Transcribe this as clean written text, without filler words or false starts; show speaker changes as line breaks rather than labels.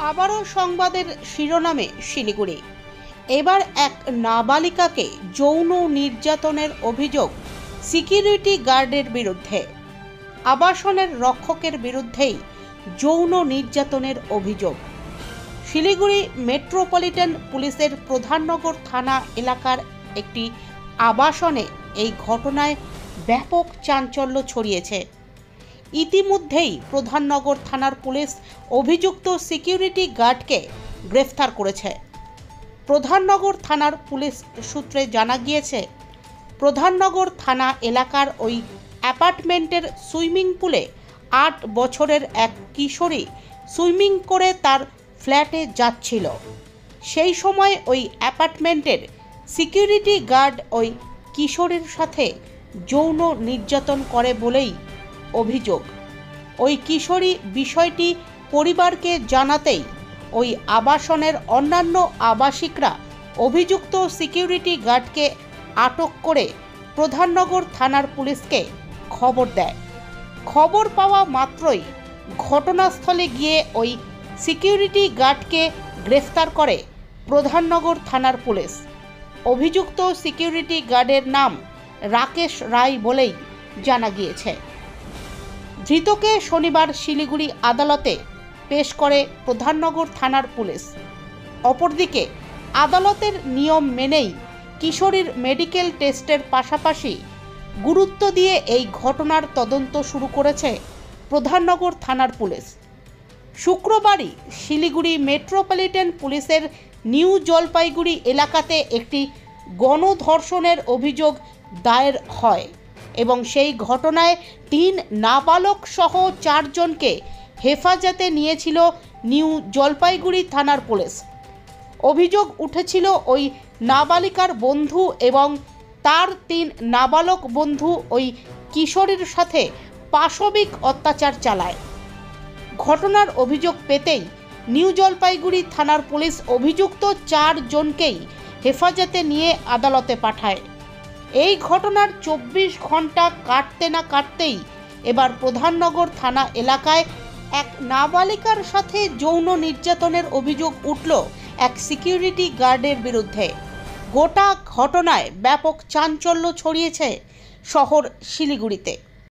আবারও সংবাদের শিরোনামে শিলিগুড়ি। এবার এক নাবালিকাকে যৌন নির্যাতনের অভিযোগ সিকিউরিটি গার্ডের বিরুদ্ধে। আবাসনের রক্ষকের বিরুদ্ধেই যৌন নির্যাতনের অভিযোগ। শিলিগুড়ি মেট্রোপলিটন পুলিশের প্রধাননগর থানা এলাকার একটি আবাসনে এই ঘটনায় ব্যাপক চাঞ্চল্য ছড়িয়েছে। ইতিমধ্যেই প্রধাননগর থানার পুলিশ অভিযুক্ত সিকিউরিটি গার্ডকে গ্রেফতার করেছে। প্রধাননগর থানার পুলিশ সূত্রে জানা গিয়েছে, প্রধাননগর থানা এলাকার ওই অ্যাপার্টমেন্টের সুইমিং পুলে 8 বছরের এক কিশোরী সুইমিং করে তার ফ্ল্যাটে যাচ্ছিল। সেই সময় ওই অ্যাপার্টমেন্টের সিকিউরিটি গার্ড ওই কিশোরীর সাথে যৌন নির্যাতন করে বলেই অভিযোগ। ওই কিশোরী বিষয়টি পরিবারকে জানাতেই ওই আবাসনের অন্যান্য আবাসিকরা অভিযুক্ত সিকিউরিটি গার্ডকে আটক করে প্রধাননগর থানার পুলিশকে খবর দেয়। খবর পাওয়া মাত্রই ঘটনাস্থলে গিয়ে ওই সিকিউরিটি গার্ডকে গ্রেফতার করে প্রধাননগর থানার পুলিশ। অভিযুক্ত সিকিউরিটি গার্ডের নাম রাকেশ রায় বলেই জানা গিয়েছে। ধৃতকে শনিবার শিলিগুড়ি আদালতে পেশ করে প্রধাননগর থানার পুলিশ। অপরদিকে আদালতের নিয়ম মেনেই কিশোরীর মেডিকেল টেস্টের পাশাপাশি গুরুত্ব দিয়ে এই ঘটনার তদন্ত শুরু করেছে প্রধাননগর থানার পুলিশ। শুক্রবারই শিলিগুড়ি মেট্রোপলিটন পুলিশের নিউ জলপাইগুড়ি এলাকাতে একটি গণধর্ষণের অভিযোগ দায়ের হয় এবং সেই ঘটনায় 3 নাবালক সহ 4 জনকে হেফাজতে নিয়েছিল নিউ জলপাইগুড়ি থানার পুলিশ। অভিযোগ উঠেছিল ওই নাবালিকার বন্ধু এবং তার 3 নাবালক বন্ধু ওই কিশোরীর সাথে পাশবিক অত্যাচার চালায়। ঘটনার অভিযোগ পেতেই নিউ জলপাইগুড়ি থানার পুলিশ অভিযুক্ত 4 জনকেই হেফাজতে নিয়ে আদালতে পাঠায়। এই ঘটনার 24 ঘন্টা কাটতে না কাটতেই এবার প্রধাননগর থানা এলাকায় এক নাবালিকার সাথে যৌন নির্যাতনের অভিযোগ উঠল এক সিকিউরিটি গার্ডের বিরুদ্ধে। গোটা ঘটনায় ব্যাপক চাঞ্চল্য ছড়িয়েছে শহর শিলিগুড়িতে।